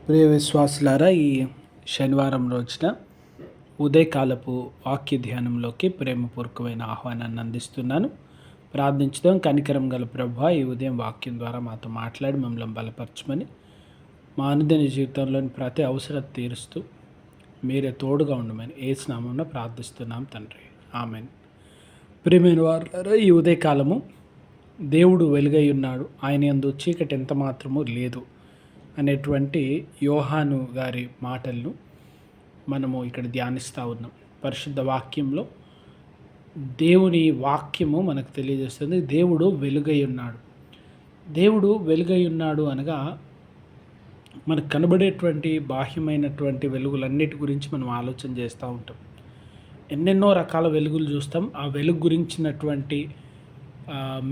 ప్రియ విశ్వాసులారా, ఈ శనివారం రోజున ఉదయకాలపు వాక్య ధ్యానంలోకి ప్రేమపూర్వకమైన ఆహ్వానాన్ని అందిస్తున్నాను. ప్రార్థించడం. కనికరం గల ప్రభువా, ఈ ఉదయం వాక్యం ద్వారా మాతో మాట్లాడి మమ్మల్ని బలపరచమని, మా అనుదిన జీవితంలోని ప్రతి అవసరం తీరుస్తూ మీరే తోడుగా ఉండమని యేసు నామమున ప్రార్థిస్తున్నాం తండ్రి, ఆమేన్. ప్రియమైన వారులారా, ఈ ఉదయకాలము దేవుడు వెలుగై ఉన్నాడు, ఆయన యందు చీకటి ఎంత మాత్రమూ లేదు అనేటువంటి యోహాను గారి మాటలను మనము ఇక్కడ ధ్యానిస్తూ ఉన్నాం. పరిశుద్ధ వాక్యంలో దేవుని వాక్యము మనకు తెలియజేస్తుంది, దేవుడు వెలుగై ఉన్నాడు. దేవుడు వెలుగై ఉన్నాడు అనగా మనకు కనబడేటువంటి బాహ్యమైనటువంటి వెలుగులన్నిటి గురించి మనం ఆలోచన చేస్తూ ఉంటాం. ఎన్నెన్నో రకాల వెలుగులు చూస్తాం. ఆ వెలుగు గురించినటువంటి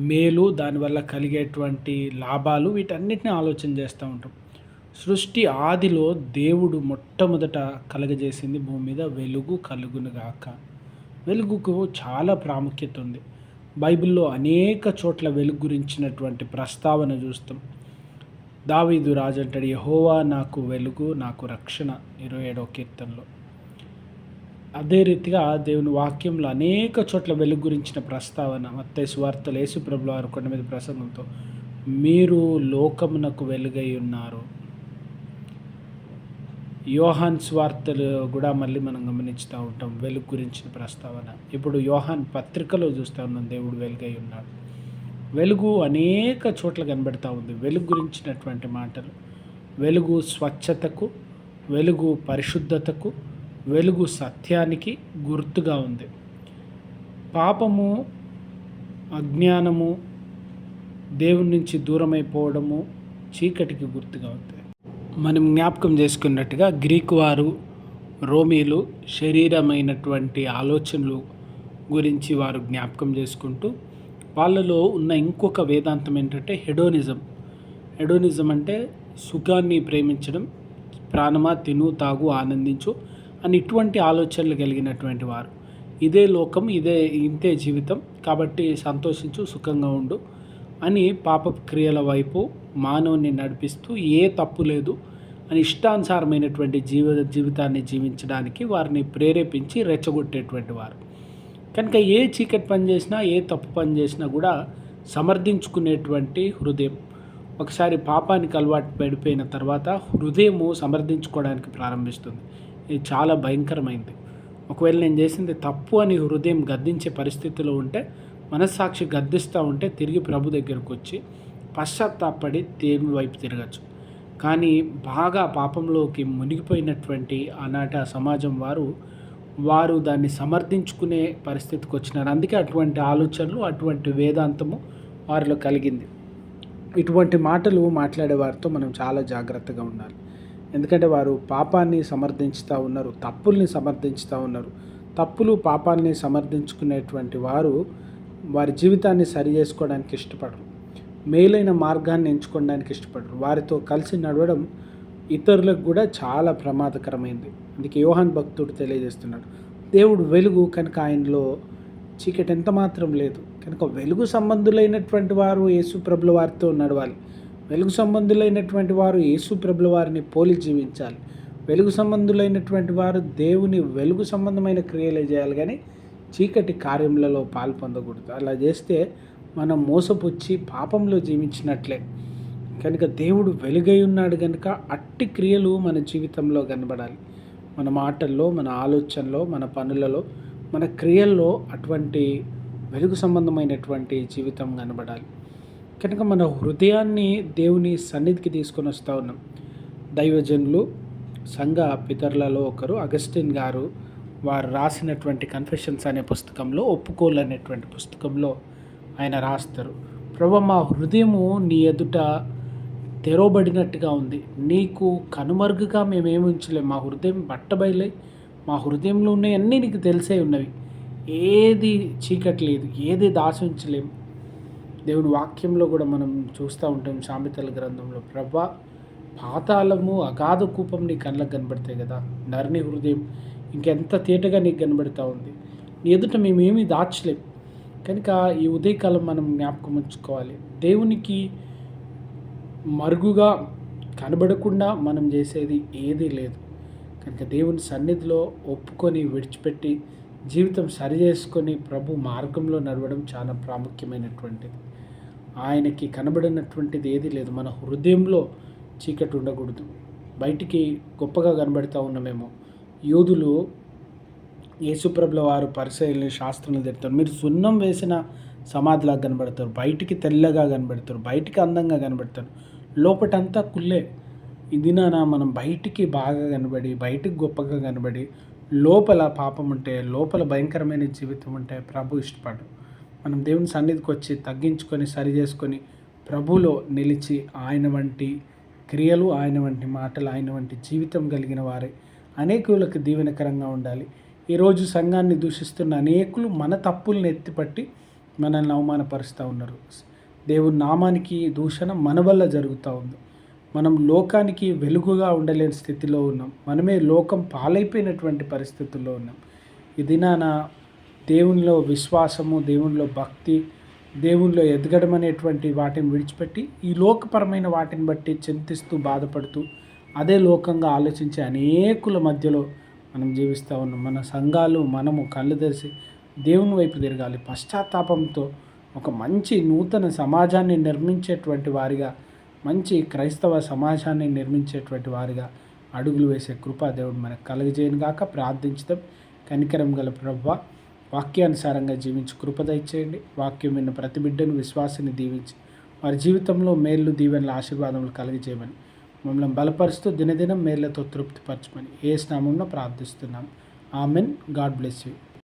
మేలు, దానివల్ల కలిగేటువంటి లాభాలు, వీటన్నిటిని ఆలోచన చేస్తూ ఉంటాం. సృష్టి ఆదిలో దేవుడు మొట్టమొదట కలగజేసింది భూమి మీద వెలుగు కలుగునుగాక. వెలుగుకు చాలా ప్రాముఖ్యత ఉంది. బైబిల్లో అనేక చోట్ల వెలుగు గురించినటువంటి ప్రస్తావన చూస్తాం. దావీదు రాజు అంటాడు, యెహోవా నాకు వెలుగు, నాకు రక్షణ, 27వ కీర్తనలో. అదే రీతిగా దేవుని వాక్యంలో అనేక చోట్ల వెలుగు గురించిన ప్రస్తావన. మత్తయి సువార్తలో యేసు ప్రభువు వారు కొండ మీద ప్రసంగంతో, మీరు లోకమునకు వెలుగై ఉన్నారు. యోహాన్ సువార్తలు కూడా మళ్ళీ మనం గమనిస్తూ ఉంటాం వెలుగు గురించిన ప్రస్తావన. ఇప్పుడు యోహాన్ పత్రికలో చూస్తూ ఉన్నాం దేవుడు వెలుగై ఉన్నాడు. వెలుగు అనేక చోట్ల కనబడుతూ ఉంది. వెలుగు గురించినటువంటి మాటలు, వెలుగు స్వచ్ఛతకు, వెలుగు పరిశుద్ధతకు, వెలుగు సత్యానికి గుర్తుగా ఉంది. పాపము, అజ్ఞానము, దేవుని నుంచి దూరమైపోవడము చీకటికి గుర్తుగా ఉంది. మనం జ్ఞాపకం చేసుకున్నట్టుగా గ్రీకు వారు, రోమీలు శరీరమైనటువంటి ఆలోచనలు గురించి వారు జ్ఞాపకం చేసుకుంటూ, వాళ్ళలో ఉన్న ఇంకొక వేదాంతం ఏంటంటే హెడోనిజం. హెడోనిజం అంటే సుఖాన్ని ప్రేమించడం, ప్రాణమా తిను తాగు ఆనందించు అని ఇటువంటి ఆలోచనలు కలిగినటువంటి వారు. ఇదే లోకం, ఇంతే జీవితం, కాబట్టి సంతోషించు, సుఖంగా ఉండు అని పాప క్రియల వైపు మానవుని నడిపిస్తూ ఏ తప్పు లేదు అని ఇష్టానుసారమైనటువంటి జీవితాన్ని జీవించడానికి వారిని ప్రేరేపించి రెచ్చగొట్టేటువంటి వారు. కనుక ఏ చీకటి పని చేసినా, ఏ తప్పు పని చేసినా కూడా సమర్థించుకునేటువంటి హృదయం. ఒకసారి పాపానికి అలవాటు పడిపోయిన తర్వాత హృదయము సమర్థించుకోవడానికి ప్రారంభిస్తుంది. ఇది చాలా భయంకరమైంది. ఒకవేళ నేను చేసింది తప్పు అని హృదయం గద్దించే పరిస్థితిలో ఉంటే, మనస్సాక్షి గద్దిస్తూ ఉంటే తిరిగి ప్రభు దగ్గరకు వచ్చి పశ్చాత్తాపడి దేవుని వైపు తిరగచ్చు. కానీ బాగా పాపంలోకి మునిగిపోయినటువంటి ఆనాటి సమాజం వారు దాన్ని సమర్థించుకునే పరిస్థితికి వచ్చినారు. అందుకే అటువంటి ఆలోచనలు, అటువంటి వేదాంతము వారిలో కలిగింది. ఇటువంటి మాటలు మాట్లాడే వారితో మనం చాలా జాగ్రత్తగా ఉండాలి. ఎందుకంటే వారు పాపాన్ని సమర్థించుతూ ఉన్నారు, తప్పుల్ని సమర్థించుతూ ఉన్నారు. తప్పులు, పాపాన్ని సమర్థించుకునేటువంటి వారు వారి జీవితాన్ని సరి చేసుకోవడానికి ఇష్టపడరు, మేలైన మార్గాన్ని ఎంచుకోవడానికి ఇష్టపడరు. వారితో కలిసి నడవడం ఇతరులకు కూడా చాలా ప్రమాదకరమైంది. అందుకే యోహాన్ భక్తుడు తెలియజేస్తున్నాడు, దేవుడు వెలుగు కనుక ఆయనలో చీకటి ఎంత మాత్రం లేదు. కనుక వెలుగు సంబంధులైనటువంటి వారు యేసు ప్రభుల వారితో నడవాలి. వెలుగు సంబంధులైనటువంటి వారు యేసు ప్రభుల వారిని పోలి జీవించాలి. వెలుగు సంబంధులైనటువంటి వారు దేవుని వెలుగు సంబంధమైన క్రియలే చేయాలి, కానీ చీకటి కార్యములలో పాల్పొందకూడదు. అలా చేస్తే మనం మోసపుచ్చి పాపంలో జీవించినట్లే. కనుక దేవుడు వెలుగై ఉన్నాడు కనుక అట్టి క్రియలు మన జీవితంలో కనబడాలి. మన మాటల్లో, మన ఆలోచనలో, మన పనులలో, మన క్రియల్లో అటువంటి వెలుగు సంబంధమైనటువంటి జీవితం కనబడాలి. కనుక మన హృదయాన్ని దేవుని సన్నిధికి తీసుకొని వస్తూ ఉన్నాం. దైవజనులు, సంఘ పితరులలో ఒకరు అగస్టిన్ గారు, వారు రాసినటువంటి కన్ఫెషన్స్ అనే పుస్తకంలో, ఒప్పుకోలు అనేటువంటి పుస్తకంలో ఆయన రాస్తారు, ప్రభు మా హృదయము నీ ఎదుట తెరవబడినట్టుగా ఉంది, నీకు కనుమరుగుగా మేమేమి ఉంచలేము. మా హృదయం బట్టబయలై, మా హృదయంలో ఉన్నవన్నీ నీకు తెలిసే ఉన్నవి, ఏది చీకటి లేదు, ఏది దాచి ఉంచలేము. దేవుని వాక్యంలో కూడా మనం చూస్తూ ఉంటాం, సామెతల గ్రంథంలో, ప్రభా పాతాళము అగాధ కూపం నీ కళ్ళకు కనబడతాయి కదా, నరుని హృదయం ఇంకెంత తేటగా నీకు కనబడుతూ ఉంది, నీ ఎదుట మేమేమీ దాచలేం. కనుక ఈ ఉదయకాలం మనం జ్ఞాపకం ఉంచుకోవాలి, దేవునికి మరుగుగా కనబడకుండా మనం చేసేది ఏదీ లేదు. కనుక దేవుని సన్నిధిలో ఒప్పుకొని విడిచిపెట్టి జీవితం సరి చేసుకొని ప్రభు మార్గంలో నడవడం చాలా ప్రాముఖ్యమైనటువంటిది. ఆయనకి కనబడినటువంటిది ఏదీ లేదు. మన హృదయంలో చీకటి ఉండకూడదు. బయటికి గొప్పగా కనబడుతూ ఉన్నామేమో. యూదులు యేసుప్రభుల వారు పరిసయ్యుల్ని శాస్త్రులను తిడతారు. మీరు సున్నం వేసిన సమాధిలాగా కనబడతారు, బయటికి తెల్లగా కనబడతారు, బయటికి అందంగా కనబడతారు, లోపటంతా కుళ్ళే. ఈ దినాన మనం బయటికి బాగా కనబడి, బయటికి గొప్పగా కనబడి, లోపల పాపం ఉంటే, లోపల భయంకరమైన జీవితం ఉంటే ప్రభు ఇష్టపడు. మనం దేవుని సన్నిధికి వచ్చి తగ్గించుకొని సరి చేసుకొని ప్రభులో నిలిచి ఆయన వంటి క్రియలు, ఆయన వంటి మాటలు, ఆయన వంటి జీవితం కలిగిన వారే అనేకులకు దీవెనకరంగా ఉండాలి. ఈరోజు సంఘాన్ని దూషిస్తున్న అనేకులు మన తప్పుల్ని ఎత్తిపట్టి మనల్ని అవమానపరుస్తూ ఉన్నారు. దేవుని నామానికి దూషణ మన వల్ల జరుగుతూ ఉంది. మనం లోకానికి వెలుగుగా ఉండలేని స్థితిలో ఉన్నాం. మనమే లోకం పాలైపోయినటువంటి పరిస్థితుల్లో ఉన్నాం. ఈ దినాన దేవునిలో విశ్వాసము, దేవునిలో భక్తి, దేవునిలో ఎదగడం అనేటువంటి వాటిని విడిచిపెట్టి ఈ లోకపరమైన వాటిని బట్టి చింతిస్తూ బాధపడుతూ అదే లోకంగా ఆలోచించే అనేకుల మధ్యలో మనం జీవిస్తూ ఉన్నాం. మన సంఘాలు మనము కళ్ళు తెరిచి దేవుని వైపు తిరగాలి. పశ్చాత్తాపంతో ఒక మంచి నూతన సమాజాన్ని నిర్మించేటువంటి వారిగా, మంచి క్రైస్తవ సమాజాన్ని నిర్మించేటువంటి వారిగా అడుగులు వేసే కృపా దేవుడు మనకు కలుగజేయను గాక. ప్రార్థించుదాం. కనికరం గల ప్రభువా, వాక్యానుసారంగా జీవించి కృప దయచేయండి. వాక్యం విన్న ప్రతి బిడ్డను విశ్వాసాన్ని దీవించి వారి జీవితంలో మేళ్ళు, దీవెనల ఆశీర్వాదములు కలుగజేయమని మమ్మల్ని బలపరుస్తూ దినదినం మేళ్లతో తృప్తిపరచమని యేసు నామమున ప్రార్థిస్తున్నాం. ఆమెన్. God bless you.